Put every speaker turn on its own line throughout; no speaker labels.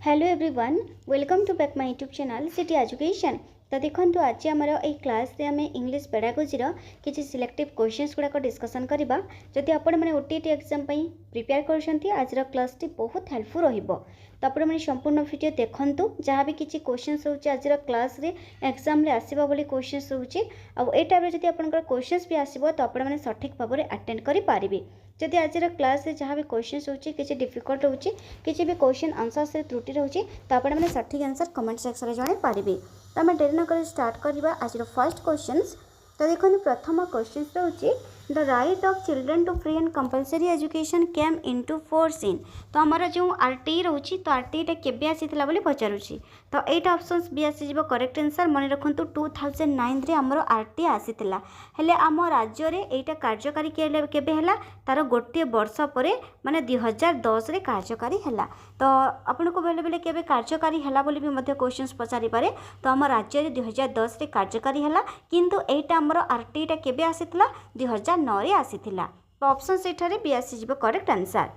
Hello everyone, welcome to back my YouTube channel city education. तो देखो आज आमर ये क्लास रे आमे इंग्लिश पेडागोजी किसी सिलेक्टिव क्वेश्चंस गुड़ाक डिस्कसन करबा। जदि आपण माने ओटीटी एग्जाम पई प्रिपेयर करछंती आज क्लास टी बहुत हेल्पफुल रहिबो। तो आपण माने संपूर्ण वीडियो देखंतु, जहाँ भी किसी क्वेश्चंस होउची आज क्लास रे एग्जाम रे आसीबा बोली क्वेश्चंस होउची। आ ए टाइप रे जदि आपनकर क्वेश्चंस भी आसीबो तो आपण माने सठिक भाव में अटेंड करि पारिबे। जदि आज क्लास रे जहाँ भी क्वेश्चंस होउची किसी डिफिकल्ट होउची किसी भी क्वेश्चन आंसर से त्रुटि रहउची तो आपण माने सठिक आंसर कमेंट सेक्शन रे जणाई पारिबे। तो आम डेरी न कर स्टार्ट करवा आज फर्स्ट क्वेश्चंस। तो देखो प्रथम क्वेश्चन रोचे the right of children to free and compulsory education came into force in. तो आमर जो आरटी रोची तो आरटीटा केबे आसीथिला बोली पचारुची। तो एटा ऑप्शंस बी आसीजिबो करेक्ट आंसर। मन रखंतु 2009 रे हमरो आरटी आसीथिला, हेले आम राज्य रे एटा कार्यकारी केबे हला तार गोटे वर्ष परे माने 2010 रे कार्यकारी हला। तो आपन को बेले बेले केबे कार्यकारी हला बोली भी मध्य क्वेश्चंस पचारि पारे। तो आम राज्य रे 2010 रे कार्यकारी हला, किंतु एटा हमरो आरटीटा केबे आसीथिला 2009 रे आसीथिला। तो ऑप्शन सेठारे बी आसीजिबो करेक्ट आंसर।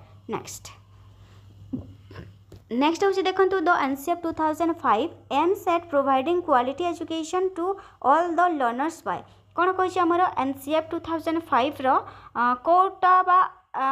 नेक्स्ट हूँ देखो the NCF 2005 aims at providing quality education to all the learners by. कौन कही आमर एनसीएफ 2005 रो कोटा बा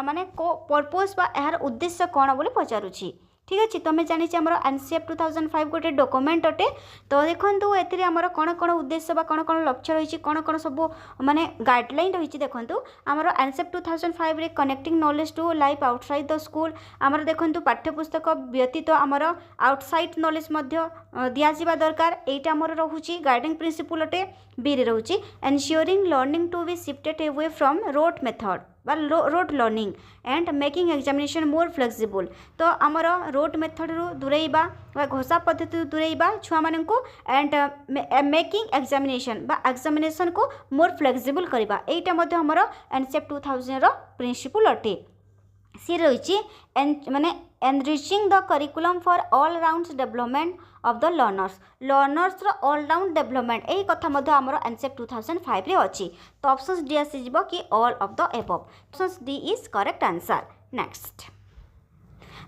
माने को पर्पस बा यार उद्देश्य कौन बोली पचारुची। ठीक अच्छे, तुम्हें जानी आम एनसीएफ 2005 गोटे डॉक्यूमेंट अटे। तो देखो ए आमर कौन कौन उद्देश्य बा कौन कौन लक्ष्य रही कौन कौन सब माने गाइडलाइन रही। देखो आमर एनसीएफ 2005 रे connecting knowledge to life outside the school. आमर देखो पाठ्यपुस्तक व्यतीत आमर आउटसाइड नॉलेज दिया दरकार। एटा आमर रोचे गाइडिंग प्रिंसिपल अटे। बी रे रोचे ensuring learning to be shifted away from rote method बा rote learning and making examination more flexible. तो आमर रोड मेथड रू दूरेबा घोषा पद्धति दूरेबा छुआ मान को एंड मेकिंग एग्जामिनेशन बा एग्जामिनेशन को मोर फ्लेक्सिबल करवा। एटा मध्य आमर एनसीएफ 2000 रो प्रिंसिपल अटे। सी रही माने enriching the curriculum for all round development of the learners all round development यही कथा मध्य आमर एनसीएफ 2005 रे अच्छी। तो ऑप्शन डी आसीजिबो कि all of the above. Option D is correct answer. Next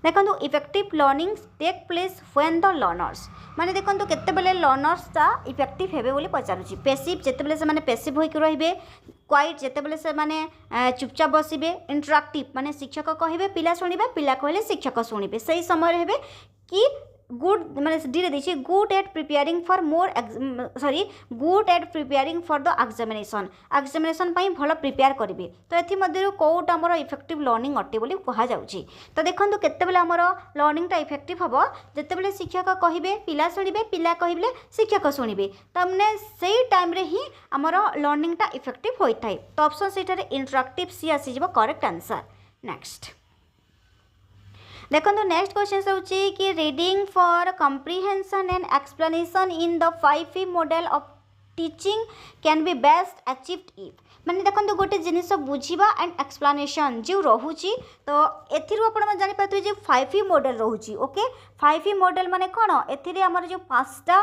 देखो effective learning take place when the learners माने देखो केतेबेले लर्नर्सटा इफेक्टिव हेबे बोली पचारुची। पेसिव जेतेबेले से माने पेसिव होइक रहिबे, क्वाइट जेतेबेले से माने चुपचाप बसिबे, इंटरैक्टिव माने शिक्षक कहिबे पिला शुणिबे, पिला कहले शिक्षक शुणिबे। सही समय हेबे कि गुड माने डी रे देछि good at preparing for more good at preparing for the examination पई भलो प्रिपेयर करिवे। तो एथि मध्यरु कोउटा हमर इफेक्टिव लर्निंग अटे बोली कहा जाउची। तो देखंतु केतेबेले हमर लर्निंगटा इफेक्टिव हबो जेतेबेले शिक्षक कहिबे पिला शुणिबे, पिला कहिबे शिक्षक शुणिबे। तमने सेही टाइम रे ही हमर लर्निंगटा इफेक्टिव होई थाए। तो ऑप्शन सेटारे इंटरैक्टिव सी आसीजिबो करेक्ट आंसर। नेक्स्ट देखो नेक्स्ट क्वेश्चन होची कि reading for comprehension and explanation in the 5E model of teaching can be best achieved if. माने देखो गोटे जिनिस बुझीबा एंड एक्सप्लेनेशन जो रोची। तो एथिरु आपण जानि पाथु जे 5E मॉडल रोची। ओके 5E मॉडल माने कोन एथिरे हमर जो पांचटा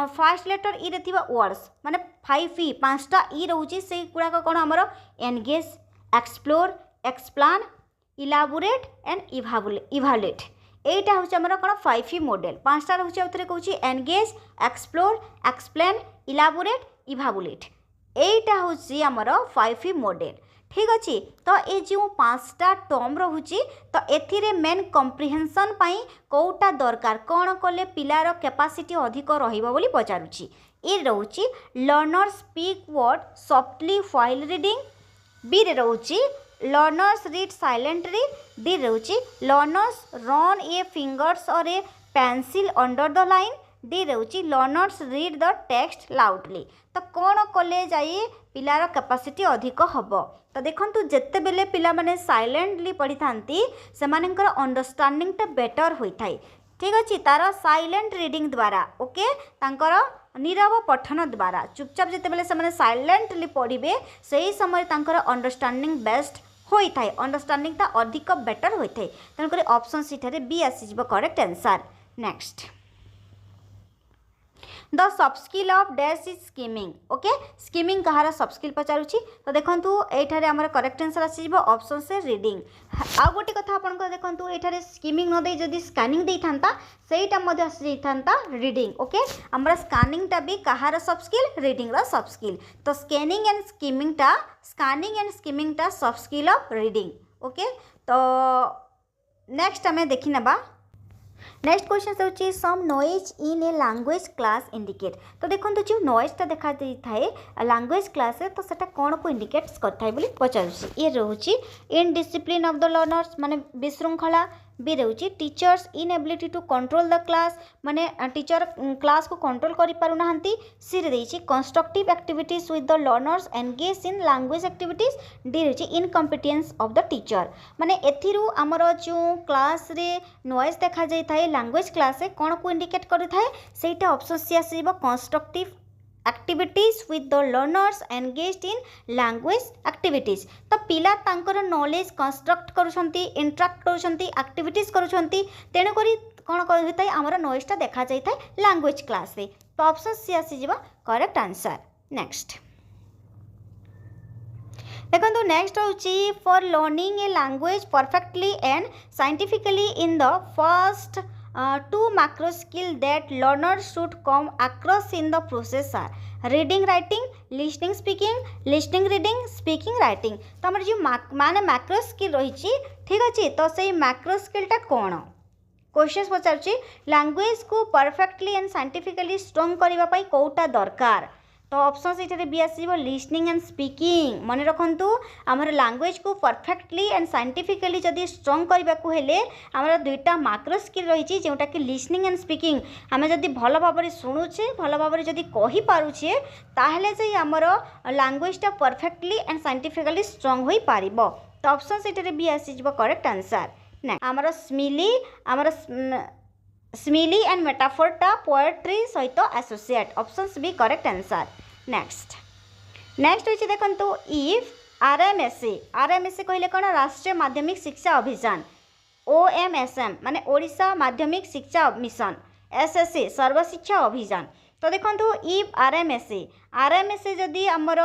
फर्स्ट लेटर ई रे थिबा वर्ड्स माने 5E पांचटा ई रोची। से गुडा कोन हमर engage, explore, explain, elaborate and evaluate. एटा हूँ आमर कौन 5E मॉडल। पांचटा रोचे आउथरे कहूँ engage, explore, explain, elaborate, evaluate. एटा हूँ आमर 5E मॉडल। ठीक अच्छे। तो ये जो पांचटा टर्म रोचे तो एथिरे मेन कम्प्रिहेंशन पाई कोटा दरकार कौन कले पिलार कैपेसिटी अधिक रहिबो बोली पचारुची। ए रोचे learner speak word softly while reading. B रे रोचे लर्नर्स रीड साइलेंटली। डी रोचे लर्नर्स रन ए फिंगर्स और a pencil under the line. D रोचे learners read the text loudly. तो कौन कले जाए पिलार कैपेसिटी अधिक हबो। तो देखंतु जेते बेले पिला माने साइलेंटली पढ़ी थांती सेमानकर अंडरस्टैंडिंग बेटर होई थाई। ठीक अच्छे, तार साइलेंट रीडिंग द्वारा ओके तांकर नीरव पठन द्वारा चुपचाप जेते बेले से साइलेंटली पढ़े से समय तांकर अंडरस्टैंडिंग बेस्ट होई थाई, अंडरस्टैंडिंग ता अधिक बेटर होई थाई। तेणुकर ऑप्शन सीठारे बी आसीजिबो correct answer. Next the sub skill of dash is skimming okay skimming कहार सब स्किल पचारुछि तो देखंतु एठारे हमर करेक्ट आंसर आसी जिवो ऑप्शन से रीडिंग आ गोटे कथा आपन को देखंतु एठारे स्किमिंग न दे जदी स्कैनिंग देई थांता सेटा मध्ये आसी जाई थांता रीडिंग ओके हमरा स्कैनिंग टा भी कहार सब स्किल रीडिंग रा सब स्किल तो स्कैनिंग एंड स्किमिंग टा sub skill of reading okay तो नेक्स्ट हमें देखि नबा नेक्स्ट क्वेश्चन होची some noise in a language class indicate तो देखो जो नॉइजटा देखा थाए लैंग्वेज क्लास तो सेटा कौन को इंडिकेट्स करथाय बोली पचारुछि ये रहउछि इनडिसिप्लिन ऑफ द लर्नर्स माने विशृंखला बी रहउछि teacher's inability to control the class माने टीचर क्लास को कंट्रोल करि पारु नाहंती सी रे देछि constructive activities with the learners engage in language activities D रहउछि इनकम्पिटेंस ऑफ द टीचर माने एथिरु हमर जो क्लास रे नॉइज देखा जाय थाए लैंग्वेज क्लास रे कोन को इंडिकेट करि थाए सेटा ऑप्शन सी आसीबो constructive activities with the learners engaged in language activities तो पिला तांकर नॉलेज कंस्ट्रक्ट करूछंती इंटरैक्ट करूछंती एक्टिविटीज करूछंती तेणु करी कोन करिथाय हमर नॉइजटा देखा जाय थाय लैंग्वेज क्लास रे तो ऑप्शन सी आसी जिवो करेक्ट आंसर नेक्स्ट देखो नेक्स्ट होची for learning a language perfectly and scientifically in the first two macro skill that learners should come across in the process are reading writing listening reading speaking writing तो हमर जो माने macro skill रही ठीक अच्छे तो से मैक्रो स्किलटा कौन क्वेश्चन पचारुछि लैंग्वेज को परफेक्टली एंड साइंटिफिकली स्ट्रॉन्ग करने कौटा दरकार तो ऑप्शन ये भी आसो लिसनिंग एंड स्पीकिंग मन रखु आमर लैंग्वेज को परफेक्टली एंड साइंटिफिकली जदि स्ट्रॉन्ग करने को हेले आमर दुईटा माइक्रो स्किल रही जोटा कि लिसनिंग एंड स्पीकिंग आम जदि भल भाव शुणुचे भल भाव जदि कहि पारुछे ताहले जे आमर लैंग्वेजटा परफेक्टली एंड साइंटिफिकली स्ट्रॉन्ग होई पारिबो तो ऑप्शन ये भी आसीजो करेक्ट आंसर नेक्स्ट आमर स्मिली एंड मेटाफोरटा पोएट्री सहित एसोसिएट ऑप्शंस भी करेक्ट आंसर नेक्स्ट होची देखंतु इफ आरएमएसए कहले कौन राष्ट्रीय माध्यमिक शिक्षा अभियान ओएमएसएम माने ओडिशा माध्यमिक शिक्षा मिशन एसएससी सर्वशिक्षा अभियान तो देखंतु इफ आरएमएसए जदि आमर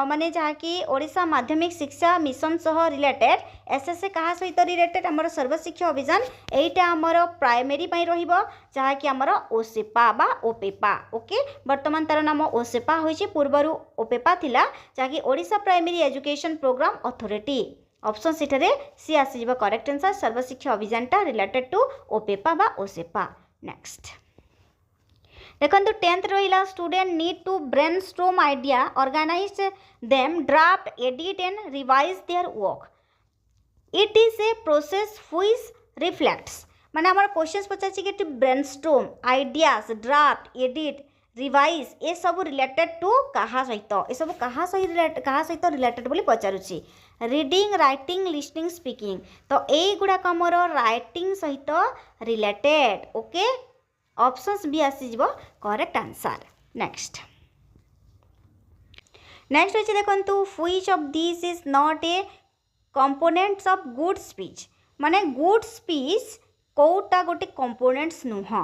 माने जहाँकि ओडिशा माध्यमिक शिक्षा मिशन सह रिलेटेड एसएससी कहा सहित रिलेटेड आमर सर्वशिक्षा अभियान एटा आमर प्राइमरी पई रहिबो जहाँकि आमर ओसेपा बा ओपेपा ओके वर्तमान तार नाम ओसेपा होइछि पूर्वरु ओपेपा थिला जहाँकि Odisha primary education programme authority option सीटरे सी आसीबो करेक्ट आंसर सर्वशिक्षा अभियानटा रिलेटेड टू ओपेपा बा ओसेपा नेक्स्ट देखो 10th रहा student need to brainstorm idea organise them draft edit and revise their work it is a process which reflects माने हमारा questions पचाछि कि brainstorm ideas draft edit revise ए सब रिलेटेड टू कहा सहित ए सब कहा सहित रिलेटेड बोली पचारुछि रीडिंग राइटिंग लिसनिंग स्पीकिंग तो ए गुडाक हमर राइटिंग सहित रिलेटेड ओके ऑप्शंस भी आसीजो करेक्ट आंसर नेक्स्ट होछि देखंतु which of this is not A components of good speech माने गुड स्पीच कोटा गोटे कंपोनेंट्स नुह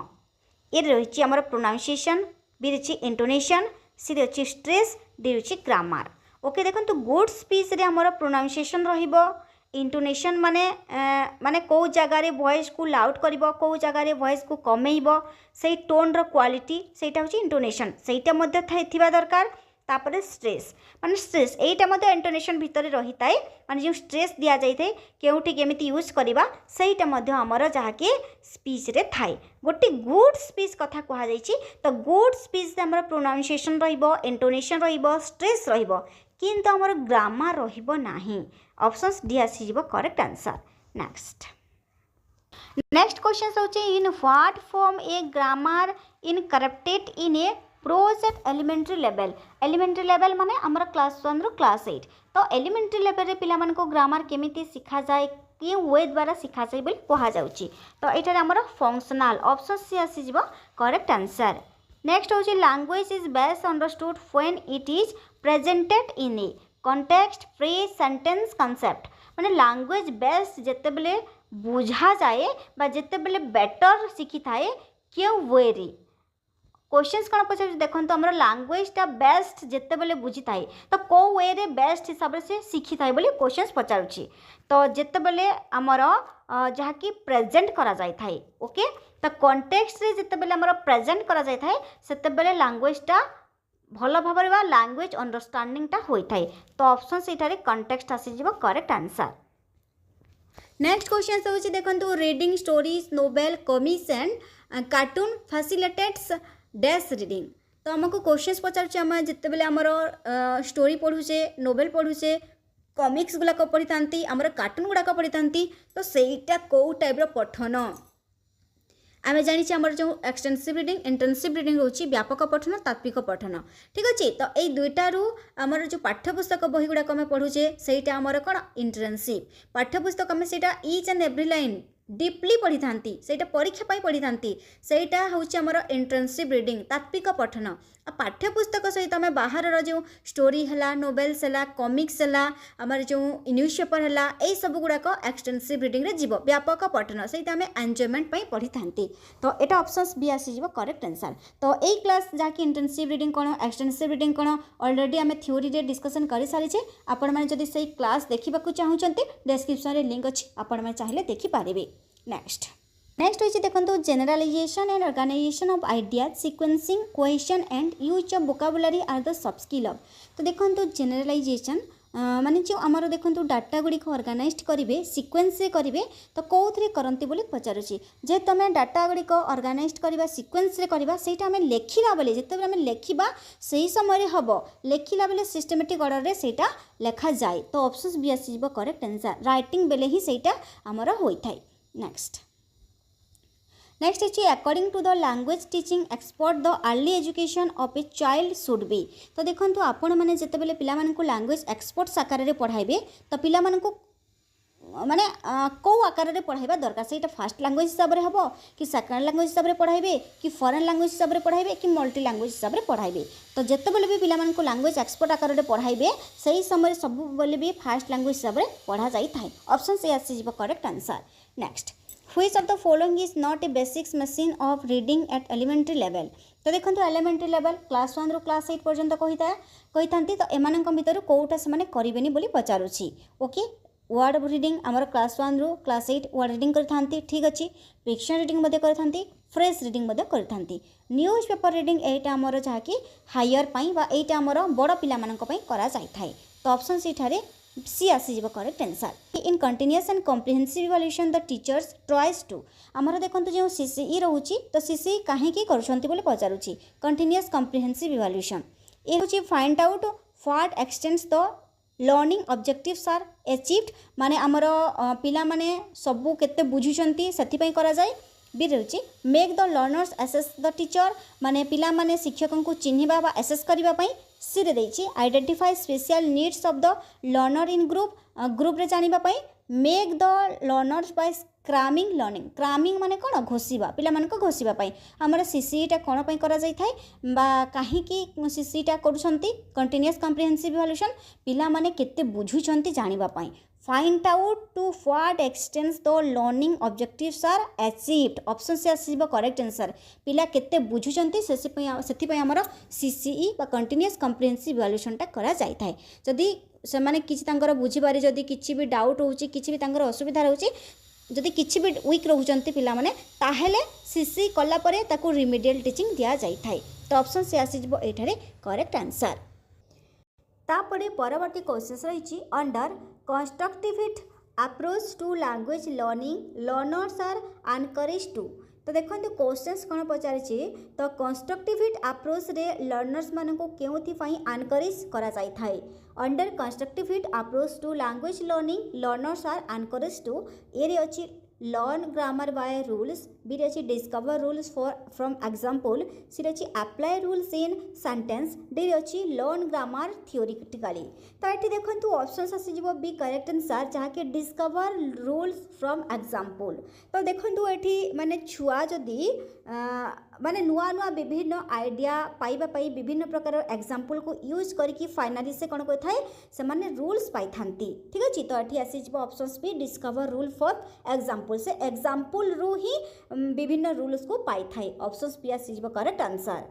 ये रही आमर प्रोनाउंसिएशन बी रही इंटोनेशन सी रही स्ट्रेस डी रही ग्रामर ओके देखंतु गुड स्पीच रे आमर प्रोनाउंसिएशन रहिबो इंटोनेशन माने कौ जगार वॉइस को लाउड करिबो कौ जगार वॉइस को कमेइबो से टोन रो क्वालिटी सेटा होची इंटोनेशन सेटा मध्ये थिबा दरकार तापर स्ट्रेस माने स्ट्रेस एटा मध्ये इंटोनेशन भितर रही थाए माने जो स्ट्रेस दिया जाई थे केउठी केमिति यूज करिबा सेटा मध्ये हमर जहा कि स्पीच रे थाए गोटे गुड स्पीच कथा कहा जाईची तो गुड स्पीच रे हमर प्रोनाउंसिएशन रहिबो इंटोनेशन रहिबो स्ट्रेस रहिबो किंतु हमर ग्रामर रहिबो नाही ऑप्शंस डी आसीबो करेक्ट आंसर नेक्स्ट क्वेश्चन होचे in what form a grammar in corrupted in a prose at elementary level माने हमर क्लास 1 रो क्लास 8 तो एलिमेंटरी लेवल रे पिला मन को ग्रामर केमिति सिखा जाए कि वे द्वारा सिखा जाए बोली कहा जाउची तो एटारे हमर फंक्शनल ऑप्शन सी आसीबो करेक्ट आंसर नेक्स्ट होची language is best understood when it is presented in a context phrase sentence concept माने लैंग्वेज बेस्ट जेते बेले बुझा जाए बा जेते बेले बेटर सिखि थाए क्यों वेरी क्वेश्चंस कौन पचार देखो आम लांगुएजटा बेस्ट जिते बेले बुझी थाए तो कौ वे रे बेस्ट हिसाब से शिखी थाए बोली क्वेश्चंस पचारुछि तो जिते बेले आमर जहाँकि प्रेजेंट करा जाय थाए ओके तो कॉन्टेक्स्ट रे जिते बेले आमर प्रेजेंट करा जाय थाए सेते बेले लांगुएजटा भल भाव में लांगुएज अंडरस्टैंडिंगटा होता है तो ऑप्शन से कंटेक्स्ट आसीजिव करेक्ट आंसर। नेक्स्ट क्वेश्चन होची देखंतु reading stories novel comics and cartoon facilitates dash reading तो आमको क्वेश्चंस पचारुचे आम जिते बेले आमर स्टोरी पढ़ुचे नोवेल पढ़ुचे कॉमिक्स गुड़ाक पढ़ी था आमर कार्टून गुड़ाक पढ़ी था तो सेटा कौ टाइप पठन आम जानी आमर जो एक्सटेंसिव रीडिंग इंटेंसिव रीडिंग रोची व्यापक पठन तात्विक पठन ठीक अच्छे तो यही दुईटारू आमर जो पाठ्यपुस्तक बही गुड़ाक आम पढ़ुचे से आमर कौन इंटेंसिव पाठ्यपुस्तक आम से each and every line deeply पढ़ी था परीक्षा पढ़ी था हूँ आमर इंटेंसिव रीडिंग तात्विक पठन आ पाठ्यपुस्तक सहित आम बाहर जो स्टोरी है नोवेल्स है कॉमिक्स है आमर जो न्यूज पेपर है यही सब गुड़ाक एक्सटेंसिव रीडिंग रे जीव व्यापक पठन से आम एंजॉयमेंट पढ़ी था तो यहाँ ऑप्शंस भी आसीज करेक्ट आंसर। तो यही क्लास जहाँकि इंटेंसिव रीडिंग कौन एक्सटेंसिव रीडिंग कौन ऑलरेडी आम थ्योरी रे डिस्कसन कर सारी आपण मैंने जब से क्लास देखा चाहते डिस्क्रिप्शन रे लिंक अच्छी आपण मैंने चाहिए देखिपारे। नेक्स्ट होइछि देखंतु generalization and organization of ideas sequencing question and use of vocabulary are the sub skill of तो देखंतु जनरलाइजेशन माने जो आमर देखंतु डाटा गुड़ी ऑर्गेनाइज करेंगे सिक्वेन्स करेंगे तो कौन करती बोली पचारुछि जे तुम डाटा गुड़ी ऑर्गेनाइज करवा सिक्वेन्स करवा सेटा आम लेखिला बेले जिते आम लेखिबा सही समय हम लेखिला बेले सिस्टेमेटिक ऑर्डर रे सेटा लेखा जाए तो ऑप्शंस भी आसीब करेक्ट आंसर राइटिंग बेले ही सेटा आमर होइथाय। नेक्स्ट है according to the language teaching expert the early education of a child should be तो देखो आपण मैंने जिते बेले पिला मानकु लैंग्वेज एक्सपर्ट आकार में पढ़ाइबे तो पिला मानकु माने कौ आकार में पढ़ाइबा दरकार से फास्ट लैंग्वेज हिसाब से हम कि सेकेंड लैंग्वेज हिसाब से पढ़ाइबे कि फॉरेन लैंग्वेज हिसाब से पढ़ाइबे कि मल्टी लैंग्वेज हिसाब से पढ़ाइबे तो जिते बेले भी पिला मानकु लैंग्वेज एक्सपर्ट आकार में पढ़ाइबे सही समय सब बेले भी फास्ट लैंग्वेज हिसाब से पढ़ा जाई थाए ऑप्शन से आसीजिबो correct answer. Next which of the following is not a basics machine of reading at elementary level तो देखो एलिमेंटरी लेवल क्लास 1 रू क्लास 8 पर्यंत कही तो एमानक भितर कोटा से करेनि बोली पचारुछि ओके वर्ड रीडिंग आमर क्लास 1 रू क्लास 8 वर्ड रीडिंग करथांती ठीक अच्छी फिक्शन रीडिंग मध्य करथांती फ्रेश रीडिंग मध्य करथांती न्यूज पेपर रीडिंग एटा आमर जहाँकि हायर पाई बा एटा आमर बड़ पिला मानक पई करा जाय थाए तो ऑप्शन सीठारे सी आसीजिव correct answer. In continuous and comprehensive evaluation the teachers tries to आमर देखंतु जो सीसीई रोची तो सीसीई काहे की करछंती बोले पचारुची कंटिन्यूअस कॉम्प्रिहेंसिव इवैल्यूएशन ए होची find out what extends the learning objectives are achieved माने आमर पिला माने सबु केते बुझुचंती सेति पई करा जाय बी रही make the learners assess the teacher माने पिला माने शिक्षकों को चिन्हिबा बा एसेस करिबा पई सी रे देछि identify special needs of the learner in group रे जानिबा पई make the learners by cramming learning cramming माने कोन घोषिबा पिला मानक घोषिबा पई हमर सीसीईटा कोन पई करा जाय थाय बा काहे की सीसीईटा करूछंती कंटीन्यूअस कॉम्प्रिहेंसिव इवैल्यूएशन पिला माने केते बुझुछंती जानिबा पई find out to what extends the learning objectives are achieved option से आसीबो करेक्ट आंसर पिला केते बुझुछंती सेति पई हमर सीसीई बा कंटीन्यूअस कॉम्प्रिहेंसिव इवैल्यूएशनटा करा जाय थाय जदी से माने किछि तांकर बुझिबारे जदी किछि भी डाउट होउची किछि भी तांकर असुविधा रहउची जदि किछि भी वीक रहउचंती पिला माने ताहेले सीसी कला परे ताकू रिमेडियल टीचिंग दिया जाय थाय तो ऑप्शन से आसीजिबो एठारे करेक्ट आंसर। तापरे परवर्ती क्वेश्चन रही under constructive approach to language learning learners are encourage to तो देखो क्वेश्चंस कौन पचारि तो कंस्ट्रक्टिव अप्रोच रे लर्नर्स मान को केउथि एनकरेज करा जाय थाए under constructive approach to language learning learners are encourage to A अच्छी learn grammar by rules B अच्छी discover rules from example C अच्छी apply rules in sentence D अच्छी लर्न ग्रामर थियोरिटिकली तो ये देखो ऑप्शन आसीज बी करेक्ट आंसर जहाँकि discover rules from example तो देखो ये माने छुआ जदि माने नुआ नुआ विभिन्न आइडिया पाइबा पाई विभिन्न प्रकार एग्जांपल को यूज करके फाइनाली से कौन करें से माने रूल्स पाई थांती ठीक अच्छे तो ये आसीज options B discover rule for example से एग्जांपल रू ही विभिन्न रूल्स को पाई थाए ऑप्शंस भी आसीज करेक्ट आंसर।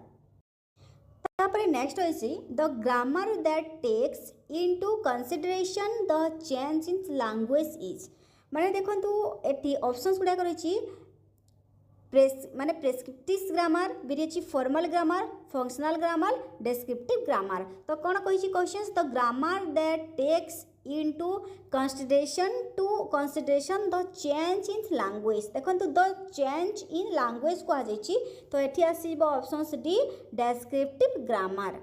तापर नेक्स्ट होइछि the grammar that takes into consideration the change in language is माने देखंतु एटी ऑप्शंस गुडा रही माने प्रेस्क्रिप्टिव ग्रामर बिरेची formal grammar functional grammar descriptive grammar तो कौन कही questions the grammar that takes into consideration the change in language देखो द चेंज इन लैंग्वेज कह तो ये आसब ऑप्शंस डी डेस्क्रिप्टिव ग्रामर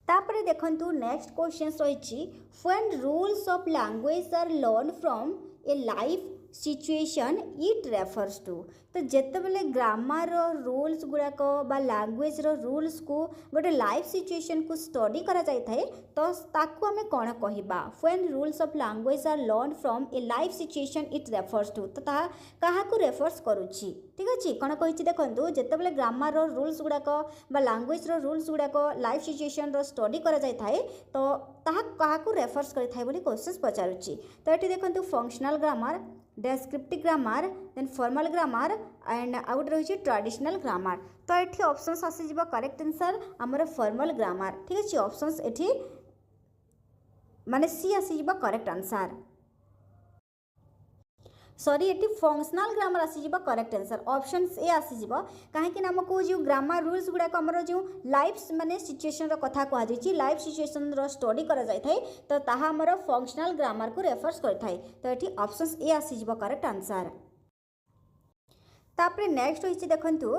तापरे देखंतु नेक्स्ट क्वेश्चन रही when rules of language are learn from a life situation it refers to तो जिते बेले ग्रामर रूल्स गुड़ाक लैंग्वेज रूल्स को गोटे लाइफ सिचुएशन को स्टडी करा जाय थाए तो ताकू आमे कौन कहबा when rules of language are learn from a life situation it refers to तो कहा को रेफर्स करुच्ची ठीक अच्छे कौन कही देखो जिते बेले ग्रामर रूल्स गुड़ाक लैंग्वेज रूल्स गुड़ाक लाइफ सिचुएशन स्टडी करा जाय थाए तो कहा को रेफर्स करें बोली क्वेश्चन पचारुच्ची तो ये देखो functional grammar descriptive grammar then formal grammar and आउट रही ट्रेडिशनल ग्रामर तो ये ऑप्शंस आसीज करेक्ट आंसर आमर फॉर्मल ग्रामर ठीक अच्छे ऑप्शंस ये माने सी आसीज करेक्ट आंसर सॉरी ये फंक्शनल ग्रामर आसीज करेक्ट आंसर ऑप्शन ए आसीज कहीं आमको जो ग्रामर रूल्स गुड़ाक आमर जो लाइफ माने सिचुएशन कथा कहुई लाइफ सिचुएशन स्टडी करा जाय थाए तो ताहा आमर फंक्शनल ग्रामर को रेफर्स करथाए तो ये ऑप्शन ए आसीज करेक्ट आंसर तापरे नेक्स्ट होइछि देखंतु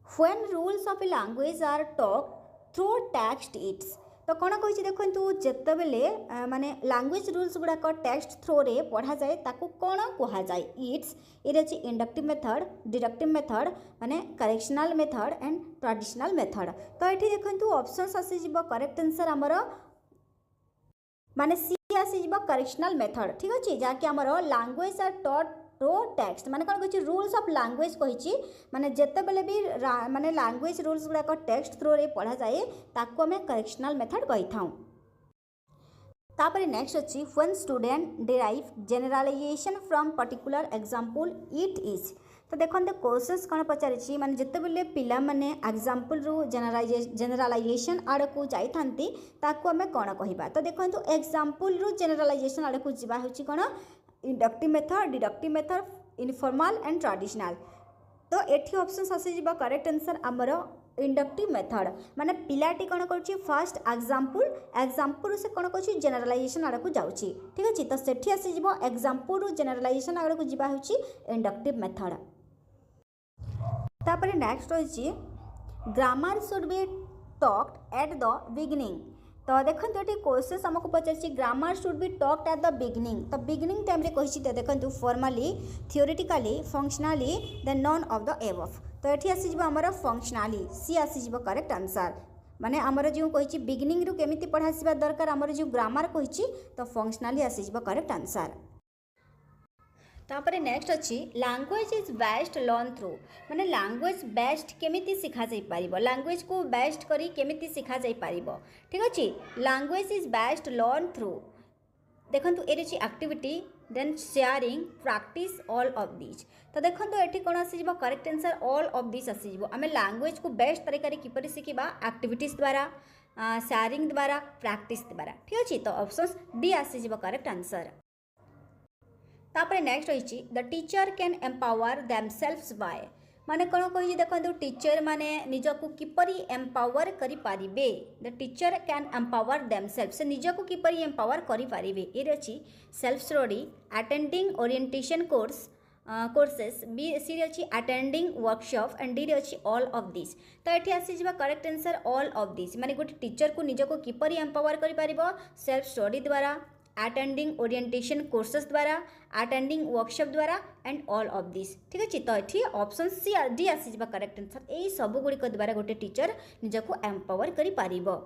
when rules of a language are talk through text it's तो कौन कही देखो जिते बेले माने लैंग्वेज रूल्स गुड़ाक टेक्स्ट थ्रो रे पढ़ा जाए ताकू कौन कह जाए इट्स ये अच्छी इंडक्टिव मेथड डिडक्टिव मेथड माने correctional method and traditional method तो ये देखो ऑप्शंस आसीज करेक्ट आंसर आमर माने सी आसीज करेक्शनल मेथड ठीक अच्छे जहाँकि आमर language are taught through text माने कौन कही रूल्स ऑफ लैंग्वेज कही माने जिते बेले भी माने लैंग्वेज रूल्स गुड़ाक टेक्स्ट थ्रो रे पढ़ा जाए ताकू आमे करेक्शनल मेथड कही थाउ तापर नेक्स्ट अच्छी when student derive generalization from particular example it is तो देखो क्वेश्चंस कौन पचारि माने जिते बेले पिला माने एग्जांपल रु जनरलाइजेशन आड़ को जाई थांती ताकू आमे कौन कहबा तो देखो एग्जांपल रु जनरलाइजेशन आड़ को जिबा होची कौन inductive method deductive method informal and traditional तो एठी ऑप्शंस आसी करेक्ट आंसर आमर इंडक्टिव मेथड माने पिलाटी कौन कर फास्ट एग्जांपल से कौन कर जनरलाइजेशन आड़ को जाउची ठीक अच्छे तो सेठी आसी एग्जांपल रु जनरलाइजेशन आड़ को जिबा होची इंडक्टिव मेथड तापर नेक्स्ट होची grammar should be talked at the beginning तो देखो ये क्वेश्चन आमको पचार grammar should be talked at the beginning तो बिगिनिंग टाइम रे कही देखो formally theoretically functionally then none of the above तो ये आसीज आमर फंक्शनली सी आसीज करेक्ट आंसर माने आमर जो कही बिगिनिंग रु केमिति पढ़ासिबा दरकार आमर जो ग्रामर कही तो फंक्शनली आसीज करेक्ट आंसर तापर नेक्स्ट अच्छी language is best learn through माने लैंग्वेज बेस्ट केमिति सिखा जाई पारिबो लैंग्वेज को बेस्ट करी केमिति सिखा जाई पारिबो ठीक अच्छे language is best learn through देखंतु एरे छि activity then sharing practice all of this तो देखंतु एठी कोन आसीजबो correct answer all of this आसीजबो आमे लैंग्वेज को बेस्ट तरीका रे किपरि सिखिबा एक्टिविटीज द्वारा शेयरिंग द्वारा प्रैक्टिस द्वारा ठीक अच्छे तो ऑप्शंस डी आसीजबो करेक्ट आंसर तापर नेक्स्ट रही the teacher can empower themselves by माने कौन कही देखो टीचर माने निजको किपरि एम्पावर करि पारिबे the teacher can empower themselves से निजको किपरि एम्पावर करि पारिबे ये अच्छी self study attending orientation courses B C अच्छी अटेंडिंग वर्कशॉप एंड डी अच्छी ऑल ऑफ दिस तो ये आसीज correct answer all of this माने गोटे टीचर को निजको किपरि एम्पावर करि पारिबो सेल्फ स्टडी द्वारा अटेंडिंग ओरिएंटेशन कोर्सेस द्वारा अटेंडिंग वर्कशॉप द्वारा एंड ऑल ऑफ दिस ठीक अच्छे तो ये option C D आसीज correct answer यही सब गुड़िक द्वारा गोटे टीचर निजको एम्पावर करि पारिबो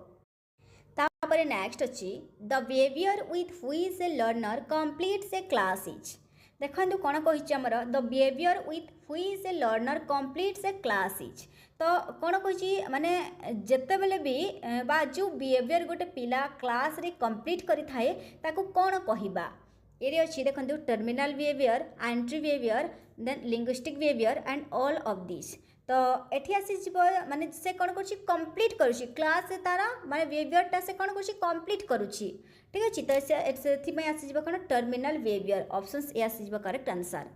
तापर नेक्स्ट अच्छी the behaviour with which A learner completes A class is देखो कौन कही आमर the behaviour with which A learner completes A class is तो कौन कही माने जिते बेले भी बा जो बिहेवियर गोटे पिला क्लास रे कंप्लीट करि थाए ताको कौन कहबा ये अच्छी देखो terminal behaviour entry behaviour then linguistic behaviour and all of this तो एठी आसी जीवो माने से कोन करछि कंप्लीट करूछि क्लास से तारा माने बिहेवियरटा से कोन करछि कंप्लीट करूछि ठीक अछि तो से थि में आसी जीवो कोन टर्मिनल बिहेवियर ऑप्शंस ए आसी जीवो करेक्ट आंसर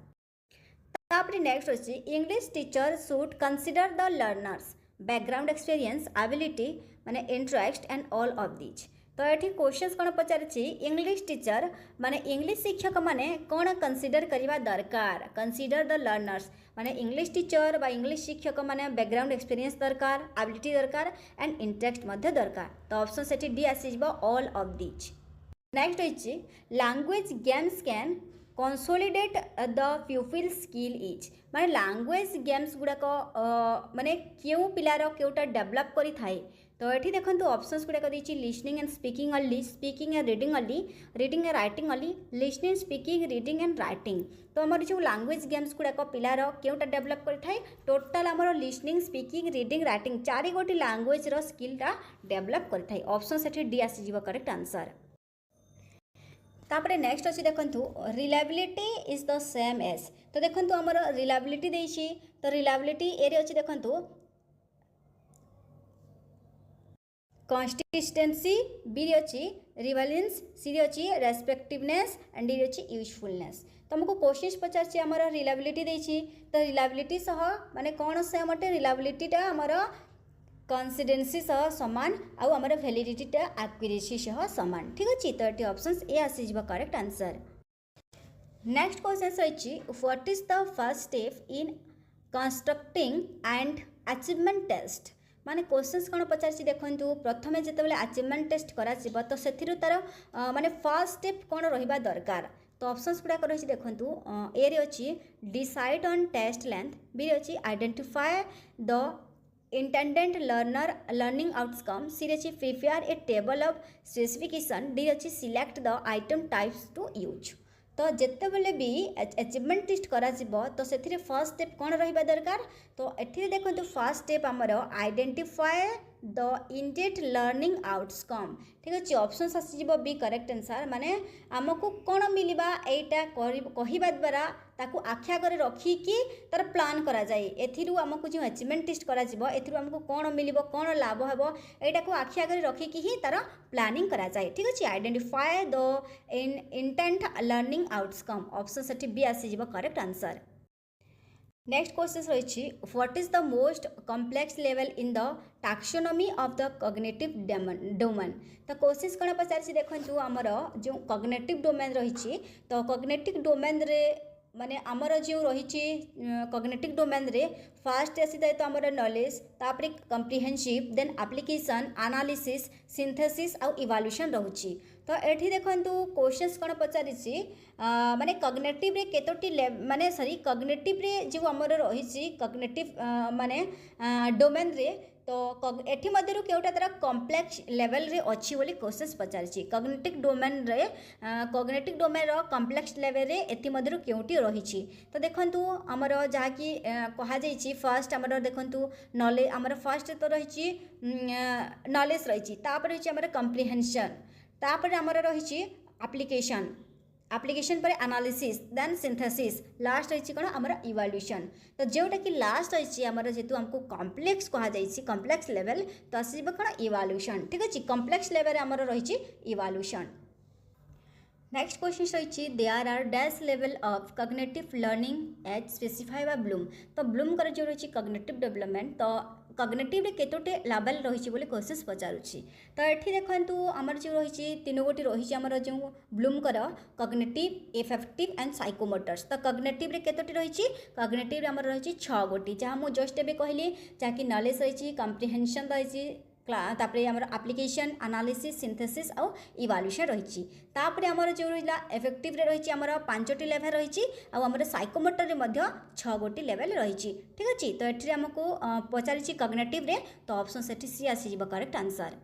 तापरे नेक्स्ट अछि English teacher should consider the learners background experience ability माने interest and all of this तो ये क्वेश्चंस कौन पचारि इंग्लिश टीचर माने इंग्लिश शिक्षक माने कौन कंसीडर करवा दरकार कंसीडर द लर्नर्स माने इंग्लिश टीचर बा इंग्लिश शिक्षक माने बैकग्राउंड एक्सपीरियंस दरकार एबिलिटी दरकार एंड इंटरेस्ट मध्य दरकार तो ऑप्शन सेठी डी आसी ऑल ऑफ दिस नेक्स्ट होइछि language games can consolidate the pupil skill is माने लैंग्वेज गेम्स गुड़ाक माने क्यों पिलार क्योटा डेवलप करि थाए तो ये देखो ऑप्शंस गुड़ाक देछि listening and speaking only speaking and reading only reading and writing only listening speaking reading and writing तो आमर जो लैंग्वेज गेम्स गुड़ाक पिलार क्योटा डेवलप करि टोटाल आमर लिसनिंग स्पीकिंग रीडिंग राइटिंग चारि गोटी लैंग्वेज रो स्किलटा डेवलप करि ऑप्शन सेठी डी आसी जीवो करेक्ट आंसर तापरे नेक्स्ट अच्छी देखु reliability is the same as तो देखो आमर रिलायबिलिटी देछि तो रिलायबिलिटी एरे अच्छी देखु कंसिस्टेंसी बी अच्छी रिवेलेंस सी अच्छी रेस्पेक्टिवनेस एंड डी अच्छी यूजफुलनेस तो हमको क्वेश्चन पचार आमर रिलायबिलिटी देछि तो रिलायबिलिटी सह माने कौन से मटे रिलायबिलिटीटा आमर कंसिस्टेंसी सह समान आउ आमर वैलिडिटीटा एक्यूरेसी सह समान ठीक अच्छे तो ये ऑप्शंस ए आसी जीव करेक्ट आंसर नेक्स्ट क्वेश्चन रही what is the first step in constructing and achievement test माने क्वेश्चंस कौन पचार देखो प्रथमे जितेबाला अचीवमेंट टेस्ट करा तो से तार माने फर्स्ट स्टेप कौन रहिबा दरकार तो ऑप्शंस गुड़ाक रही देखो ए रे अच्छी decide on test length B अच्छी identify the intended learner learning outcome C अच्छी prepare a table of specification D अच्छी select the item types to use तो जिते बेले भी अचीवमेंट टेस्ट करा तो से फर्स्ट स्टेप कौन रहिबा दरकार तो ये देखो फर्स्ट स्टेप आमर identify the intent learning outcome ठीक अच्छे ऑप्शंस आसीजिवो बी करेक्ट आंसर माने आमको कौन मिलवा एटा कहवा द्वारा ताकू आखि आगे रखिकी तार प्लान करा जाए एथिरु आमको जो अचीवमेंट टेस्ट करा जिवो एथिरु आमको कौन मिलिबो कौन लाभ हेबो एटा को आखि आगे रखिकी ही तार प्लानिंग करा जाए ठीक अच्छे identify the intent learning outcome option सेठी बी आसीजिवो करेक्ट आंसर नेक्स्ट क्वेश्चन रही what is the most complex level in the taxonomy of the cognitive domain तो क्वेश्चन कौन पचार देखो आमर जो कॉग्निटिव डोमेन रही तो कॉग्निटिव डोमेन रे माने आमर जो रही कॉग्निटिव डोमेन रे फास्ट आसी जाए तो आमर नॉलेज तापरे comprehensive then application analysis synthesis आउ इवैल्यूएशन रहुची तो ये देखो क्वेश्चंस कौन पचार माने कॉग्निटिव रे केतोटी माने सॉरी कॉग्निटिव रे जो आमर रही कॉग्निटिव माने डोमेन रे तो एठी मध्यरु केउटा तरह कॉम्प्लेक्स लेवल रे अच्छी बोली क्वेश्चंस पचारछि कॉग्निटिव डोमेन रे कॉग्निटिव डोमेन रो कॉम्प्लेक्स लेवल रे एठी मध्यरु केउटी रहिछि तो देखंतु हमर जहा कि कहा जाइछि फर्स्ट हमर देखंतु नॉलेज हमर फर्स्ट तो रहिछि नॉलेज रहिछि तापर रहिछि हमर कम्प्रिहेंशन तापर हमर रहिछि एप्लिकेशन पर एनालिसिस देन सिंथेसिस लास्ट रही कौन आमर इवैल्यूएशन तो जोटा कि लास्ट रही आमर जेतु हमको कॉम्प्लेक्स कहा जाइछि कॉम्प्लेक्स लेवल तो आसीबो कौन इवैल्यूएशन ठीक अछि कॉम्प्लेक्स लेवल आमर रही इवैल्यूएशन नेक्स्ट क्वेश्चन रही there are dash level of cognitive learning as specify by Bloom तो ब्लूम कर जो रही कॉग्निटिव डेवलपमेंट तो कॉग्निटिव रे केतोटे लेवल रही बोले क्वेश्चन पचारुछि तो ये देखो आमर जो रही तीन गोटी रही आमर जो ब्लूम कर कॉग्निटिव इफेक्टिव एंड साइकोमोटर्स तो कॉग्निटिव रे केतोटी रही कॉग्निटिव रे आमर रही 6 गोटी जहाँ मुझे जस्ट एबे कहली जहाँकि नॉलेज रही कम्प्रिहेंशन रही तापरे आमर एप्लिकेशन एनालिसिस सिंथेसिस आउ इवैल्यूएशन रही तापरे आमर जो रहा इफेक्टिव रे रही आमर 5टी लेवल रही आउ आमर साइकोमोटर रे मध्य 6 गोटी लेवल रही ठीक अच्छे तो ये आमको पचारि कॉग्निटिव रे तो ऑप्शन सेठी सी आसी करेक्ट आंसर